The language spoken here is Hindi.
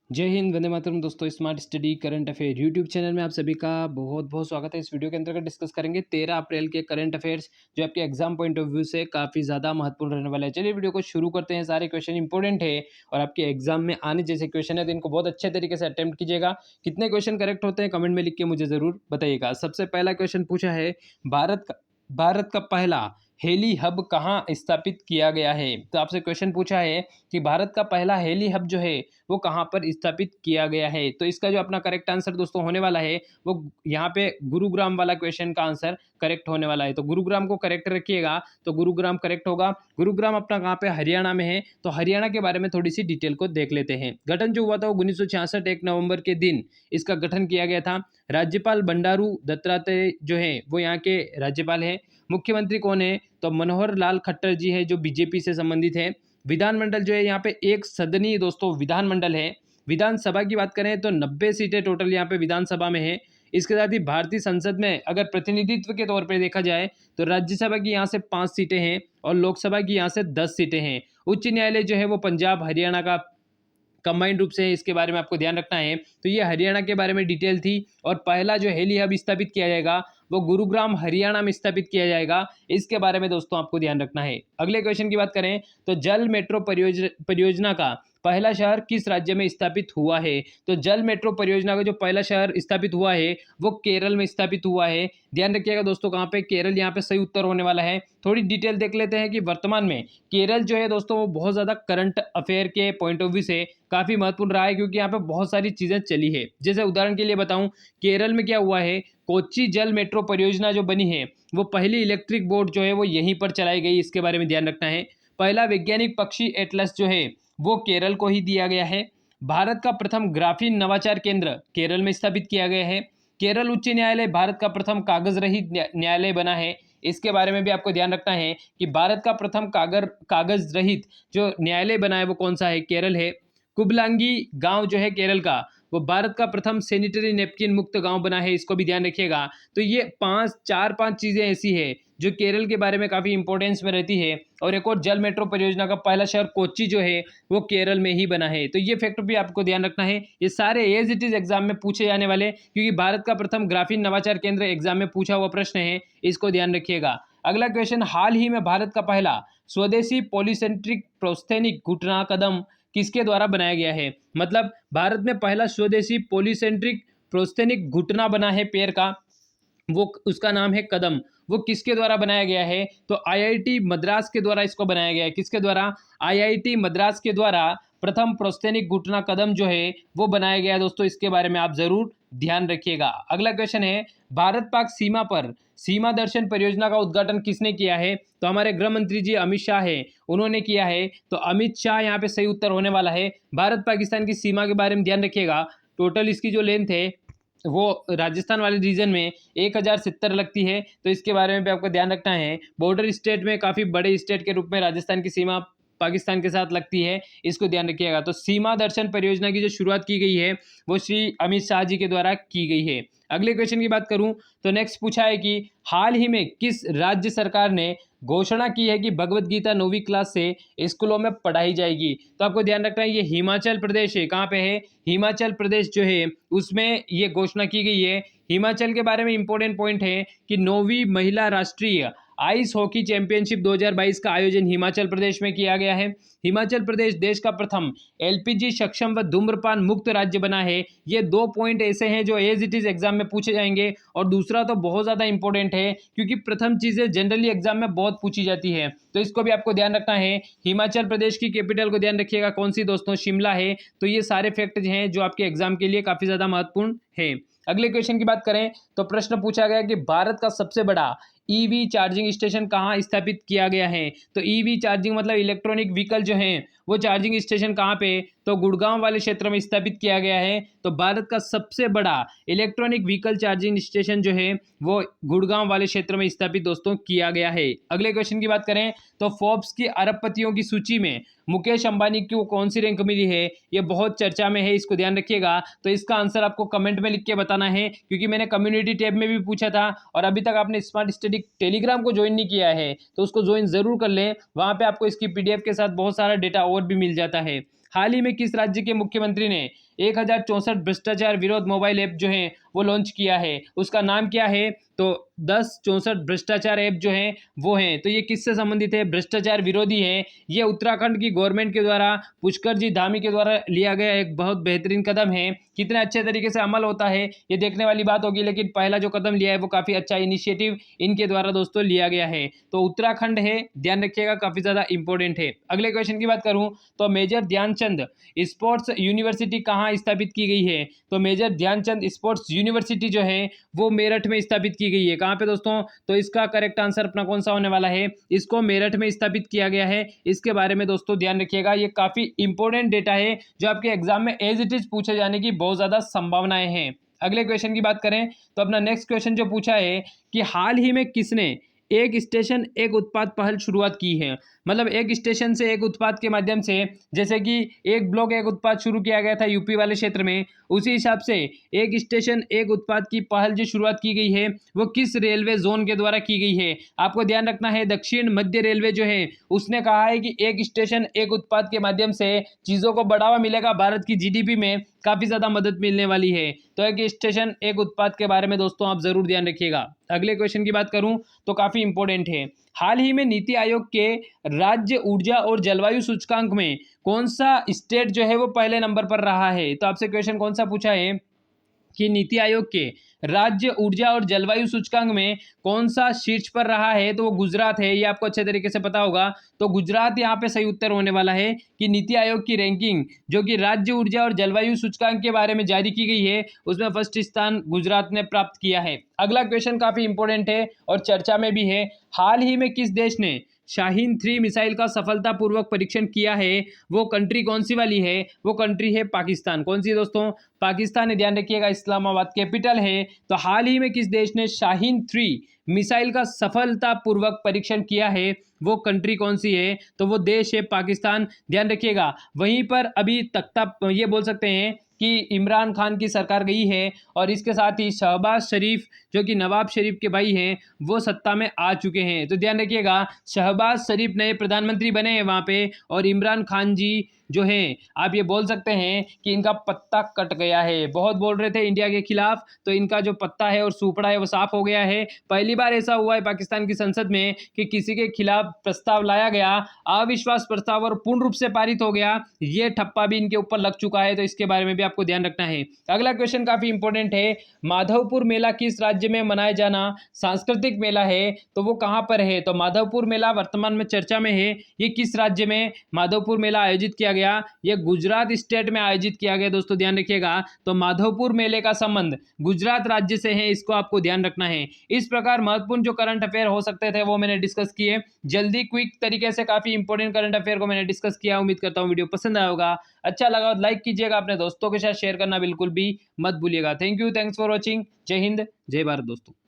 जय हिंद, वंदे मातरम। दोस्तों, smart study current affair YouTube channel में आप सभी का बहुत बहुत स्वागत है। इस वीडियो के अंतर्गत डिस्कस करेंगे 13 अप्रैल के करंट अफेयर्स, जो आपके एग्जाम पॉइंट ऑफ व्यू से काफ़ी ज़्यादा महत्वपूर्ण रहने वाला है। चलिए वीडियो को शुरू करते हैं। सारे क्वेश्चन इंपॉर्टेंट है और आपके एग्जाम में आने जैसे क्वेश्चन है, तो इनको बहुत अच्छे तरीके से अटेम्प्ट कीजिएगा। कितने क्वेश्चन करेक्ट होते हैं कमेंट में लिख के मुझे ज़रूर बताइएगा। सबसे पहला क्वेश्चन पूछा है, भारत का पहला हेली हब कहाँ स्थापित किया गया है। तो आपसे क्वेश्चन पूछा है कि भारत का पहला हेली हब जो है वो कहाँ पर स्थापित किया गया है। तो इसका जो अपना करेक्ट आंसर दोस्तों होने वाला है वो यहाँ पे गुरुग्राम वाला क्वेश्चन का आंसर करेक्ट होने वाला है। तो गुरुग्राम को करेक्ट रखिएगा, तो गुरुग्राम करेक्ट होगा। गुरुग्राम अपना कहाँ पे, हरियाणा में है। तो हरियाणा के बारे में थोड़ी सी डिटेल को देख लेते हैं। गठन जो हुआ था वो 1966 1 नवंबर के दिन इसका गठन किया गया था। राज्यपाल बंडारू दत्तात्रेय जो है वो यहाँ के राज्यपाल है। मुख्यमंत्री कौन है, तो मनोहर लाल खट्टर जी है, जो बीजेपी से संबंधित है। विधानमंडल जो है यहाँ पे एक सदनीय दोस्तों विधानमंडल है। विधानसभा की बात करें तो 90 सीटें टोटल यहाँ पे विधानसभा में है। इसके साथ ही भारतीय संसद में अगर प्रतिनिधित्व के तौर पर देखा जाए तो राज्यसभा की यहाँ से 5 सीटें हैं और लोकसभा की यहाँ से 10 सीटें हैं। उच्च न्यायालय जो है वो पंजाब हरियाणा का कंबाइंड रूप से है, इसके बारे में आपको ध्यान रखना है। तो ये हरियाणा के बारे में डिटेल थी। और पहला जो हेली हब स्थापित किया जाएगा वो गुरुग्राम हरियाणा में स्थापित किया जाएगा। इसके बारे में दोस्तों आपको ध्यान रखना है। अगले क्वेश्चन की बात करें तो जल मेट्रो परियोजना का पहला शहर किस राज्य में स्थापित हुआ है। तो जल मेट्रो परियोजना का जो पहला शहर स्थापित हुआ है वो केरल में स्थापित हुआ है। ध्यान रखिएगा दोस्तों, कहाँ पे, केरल यहाँ पे सही उत्तर होने वाला है। थोड़ी डिटेल देख लेते हैं कि वर्तमान में केरल जो है दोस्तों वो बहुत ज़्यादा करंट अफेयर के पॉइंट ऑफ व्यू से काफ़ी महत्वपूर्ण रहा है, क्योंकि यहाँ पे बहुत सारी चीज़ें चली है। जैसे उदाहरण के लिए बताऊं, केरल में क्या हुआ है, कोच्चि जल मेट्रो परियोजना जो बनी है वो पहली इलेक्ट्रिक बोट जो है वो यहीं पर चलाई गई। इसके बारे में ध्यान रखना है। पहला वैज्ञानिक पक्षी एटलस जो है वो केरल को ही दिया गया है। भारत का प्रथम ग्राफीन नवाचार केंद्र केरल में स्थापित किया गया है। केरल उच्च न्यायालय भारत का प्रथम कागज रहित न्यायालय बना है। इसके बारे में भी आपको ध्यान रखना है कि भारत का प्रथम कागज रहित जो न्यायालय बना है वो कौन सा है, केरल है। कुबलांगी गांव जो है केरल का वो भारत का प्रथम सैनिटरी नैपकिन मुक्त गांव बना है। इसको भी ध्यान रखिएगा। तो ये चार पांच चीज़ें ऐसी है जो केरल के बारे में काफ़ी इंपॉर्टेंस में रहती है। और एक और, जल मेट्रो परियोजना का पहला शहर कोच्चि जो है वो केरल में ही बना है। तो ये फैक्ट भी आपको ध्यान रखना है। ये सारे एज इट इज एग्जाम में पूछे जाने वाले, क्योंकि भारत का प्रथम ग्राफीन नवाचार केंद्र एग्जाम में पूछा हुआ प्रश्न है। इसको ध्यान रखिएगा। अगला क्वेश्चन, हाल ही में भारत का पहला स्वदेशी पॉलीसेंट्रिक प्रोस्थेनिक घुटना कदम किसके द्वारा बनाया गया है। मतलब भारत में पहला स्वदेशी पॉलीसेंट्रिक प्रोस्थेनिक घुटना बना है पैर का, वो उसका नाम है कदम। वो किसके द्वारा बनाया गया है, तो आईआईटी मद्रास के द्वारा इसको बनाया गया है। किसके द्वारा, आईआईटी मद्रास के द्वारा प्रथम प्रोस्थेनिक घुटना कदम जो है वो बनाया गया है दोस्तों। इसके बारे में आप जरूर ध्यान रखिएगा। अगला क्वेश्चन है, भारत पाक सीमा पर सीमा दर्शन परियोजना का उद्घाटन किसने किया है। तो हमारे गृह मंत्री जी अमित शाह है, उन्होंने किया है। तो अमित शाह यहाँ पे सही उत्तर होने वाला है। भारत पाकिस्तान की सीमा के बारे में ध्यान रखिएगा। टोटल इसकी जो लेंथ है वो राजस्थान वाले रीजन में 1070 लगती है। तो इसके बारे में भी आपको ध्यान रखना है। बॉर्डर स्टेट में काफ़ी बड़े स्टेट के रूप में राजस्थान की सीमा पाकिस्तान के साथ लगती है। इसको ध्यान रखिएगा। तो सीमा दर्शन परियोजना की जो शुरुआत की गई है वो श्री अमित शाह जी के द्वारा की गई है। अगले क्वेश्चन की बात करूं तो नेक्स्ट पूछा है कि हाल ही में किस राज्य सरकार ने घोषणा की है कि भगवत गीता 9वीं क्लास से स्कूलों में पढ़ाई जाएगी। तो आपको ध्यान रखना है, ये हिमाचल प्रदेश है। कहाँ पे है, हिमाचल प्रदेश जो है उसमें ये घोषणा की गई है। हिमाचल के बारे में इंपॉर्टेंट पॉइंट है कि 9वीं महिला राष्ट्रीय आइस हॉकी चैंपियनशिप 2022 का आयोजन हिमाचल प्रदेश में किया गया है। हिमाचल प्रदेश देश का प्रथम एलपीजी सक्षम व धूम्रपान मुक्त राज्य बना है। ये 2 पॉइंट ऐसे हैं जो एज इट इज एग्जाम में पूछे जाएंगे। और दूसरा तो बहुत ज़्यादा इंपॉर्टेंट है, क्योंकि प्रथम चीज़ें जनरली एग्जाम में बहुत पूछी जाती है। तो इसको भी आपको ध्यान रखना है। हिमाचल प्रदेश की कैपिटल को ध्यान रखिएगा, कौन सी दोस्तों, शिमला है। तो ये सारे फैक्ट हैं जो आपके एग्जाम के लिए काफ़ी ज़्यादा महत्वपूर्ण है। अगले क्वेश्चन की बात करें तो प्रश्न पूछा गया कि भारत का सबसे बड़ा ईवी चार्जिंग स्टेशन कहाँ स्थापित किया गया है। तो ईवी चार्जिंग मतलब इलेक्ट्रॉनिक व्हीकल जो है वो चार्जिंग स्टेशन कहाँ पे, तो गुड़गांव वाले क्षेत्र में स्थापित किया गया है। तो भारत का सबसे बड़ा इलेक्ट्रॉनिक व्हीकल चार्जिंग स्टेशन जो है वो गुड़गांव वाले क्षेत्र में स्थापित दोस्तों किया गया है। अगले क्वेश्चन की बात करें तो फोर्ब्स की अरबपतियों की सूची में मुकेश अंबानी को कौन सी रैंक मिली है, ये बहुत चर्चा में है। इसको ध्यान रखिएगा। तो इसका आंसर आपको कमेंट में लिख के बताना है, क्योंकि मैंने कम्युनिटी टैब में भी पूछा था। और अभी तक आपने स्मार्ट स्टडी टेलीग्राम को ज्वाइन नहीं किया है तो उसको ज्वाइन जरूर कर लें। वहाँ पे आपको इसकी पीडीएफ के साथ बहुत सारा डेटा और भी मिल जाता है। हाल ही में किस राज्य के मुख्यमंत्री ने 1064 भ्रष्टाचार विरोध मोबाइल ऐप जो है वो लॉन्च किया है? उसका नाम क्या है? तो 1064 भ्रष्टाचार ऐप जो है वो है, तो ये किससे संबंधित है? भ्रष्टाचार विरोधी है। ये उत्तराखंड की गवर्नमेंट के द्वारा पुष्कर जी धामी के द्वारा लिया गया एक बहुत बेहतरीन कदम है। कितने अच्छे तरीके से अमल होता है ये देखने वाली बात होगी, लेकिन पहला जो कदम लिया है वो काफ़ी अच्छा इनिशिएटिव इनके द्वारा दोस्तों लिया गया है। तो उत्तराखंड है, ध्यान रखिएगा, काफ़ी ज़्यादा इंपॉर्टेंट है। अगले क्वेश्चन की बात करूँ तो मेजर ध्यानचंद स्पोर्ट्स यूनिवर्सिटी कहाँ स्थापित की गई है? तो मेजर ध्यानचंद स्पोर्ट्स यूनिवर्सिटी जो है वो मेरठ में स्थापित की गई है। कहाँ पे दोस्तों? तो इसका करेक्ट आंसर अपना कौन सा होने वाला है? इसको मेरठ में स्थापित किया गया है। इसके बारे में दोस्तों ध्यान रखिएगा, ये काफ़ी इंपॉर्टेंट डेटा है जो आपके एग्जाम में एज इट इज पूछे जाने की बहुत ज़्यादा संभावनाएं हैं। अगले क्वेश्चन की बात करें तो अपना नेक्स्ट क्वेश्चन जो पूछा है कि हाल ही में किसने एक स्टेशन एक उत्पाद पहल शुरुआत की है? मतलब एक स्टेशन से एक उत्पाद के माध्यम से, जैसे कि एक ब्लॉक एक उत्पाद शुरू किया गया था यूपी वाले क्षेत्र में, उसी हिसाब से एक स्टेशन एक उत्पाद की पहल जो शुरुआत की गई है वो किस रेलवे जोन के द्वारा की गई है? आपको ध्यान रखना है, दक्षिण मध्य रेलवे जो है उसने कहा है कि एक स्टेशन एक उत्पाद के माध्यम से चीज़ों को बढ़ावा मिलेगा, भारत की जीडीपी में काफ़ी ज़्यादा मदद मिलने वाली है। तो एक स्टेशन एक उत्पाद के बारे में दोस्तों आप ज़रूर ध्यान रखिएगा। अगले क्वेश्चन की बात करूं तो काफ़ी इंपॉर्टेंट है। हाल ही में नीति आयोग के राज्य ऊर्जा और जलवायु सूचकांक में कौन सा स्टेट जो है वो पहले नंबर पर रहा है? तो आपसे क्वेश्चन कौन सा पूछा है कि नीति आयोग के राज्य ऊर्जा और जलवायु सूचकांक में कौन सा शीर्ष पर रहा है? तो वो गुजरात है, ये आपको अच्छे तरीके से पता होगा। तो गुजरात यहाँ पे सही उत्तर होने वाला है कि नीति आयोग की रैंकिंग जो कि राज्य ऊर्जा और जलवायु सूचकांक के बारे में जारी की गई है उसमें फर्स्ट स्थान गुजरात ने प्राप्त किया है। अगला क्वेश्चन काफी इंपॉर्टेंट है और चर्चा में भी है। हाल ही में किस देश ने शाहीन 3 मिसाइल का सफलतापूर्वक परीक्षण किया है? वो कंट्री कौन सी वाली है? वो कंट्री है पाकिस्तान। कौन सी दोस्तों? पाकिस्तान है, ध्यान रखिएगा, इस्लामाबाद कैपिटल है। तो हाल ही में किस देश ने शाहीन 3 मिसाइल का सफलतापूर्वक परीक्षण किया है? वो कंट्री कौन सी है? तो वो देश है पाकिस्तान, ध्यान रखिएगा। वहीं पर अभी तख्ता ये बोल सकते हैं कि इमरान खान की सरकार गई है और इसके साथ ही शहबाज शरीफ जो कि नवाब शरीफ के भाई हैं वो सत्ता में आ चुके हैं। तो ध्यान रखिएगा, शहबाज शरीफ नए प्रधानमंत्री बने हैं वहाँ पे, और इमरान खान जी जो हैं आप ये बोल सकते हैं कि इनका पत्ता कट गया है। बहुत बोल रहे थे इंडिया के खिलाफ, तो इनका जो पत्ता है और सूपड़ा है वो साफ हो गया है। पहली बार ऐसा हुआ है पाकिस्तान की संसद में कि किसी के खिलाफ प्रस्ताव लाया गया, अविश्वास प्रस्ताव, और पूर्ण रूप से पारित हो गया। ये ठप्पा भी इनके ऊपर लग चुका है, तो इसके बारे में भी आपको ध्यान रखना है। अगला क्वेश्चन काफी इंपॉर्टेंट है। माधवपुर मेला किस राज्य में मनाया जाना सांस्कृतिक मेला है? तो वो कहाँ पर है? तो माधवपुर मेला वर्तमान में चर्चा में है। ये किस राज्य में माधवपुर मेला आयोजित किया गया? ये गुजरात स्टेट में आयोजित किया गया दोस्तों, ध्यान रखिएगा। तो माधवपुर मेले का संबंध गुजरात राज्य से है, इसको आपको ध्यान रखना है। इस प्रकार महत्वपूर्ण जो करंट अफेयर हो सकते थे वो मैंने डिस्कस किए, जल्दी क्विक तरीके से काफी इंपॉर्टेंट करंट अफेयर को मैंने डिस्कस किया। उम्मीद करता हूँ वीडियो पसंद आया होगा। अच्छा लगा तो लाइक कीजिएगा, अपने दोस्तों के साथ शेयर करना बिल्कुल भी मत भूलिएगा। Thank you, thanks for watching. जय हिंद, जय भारत दोस्तों।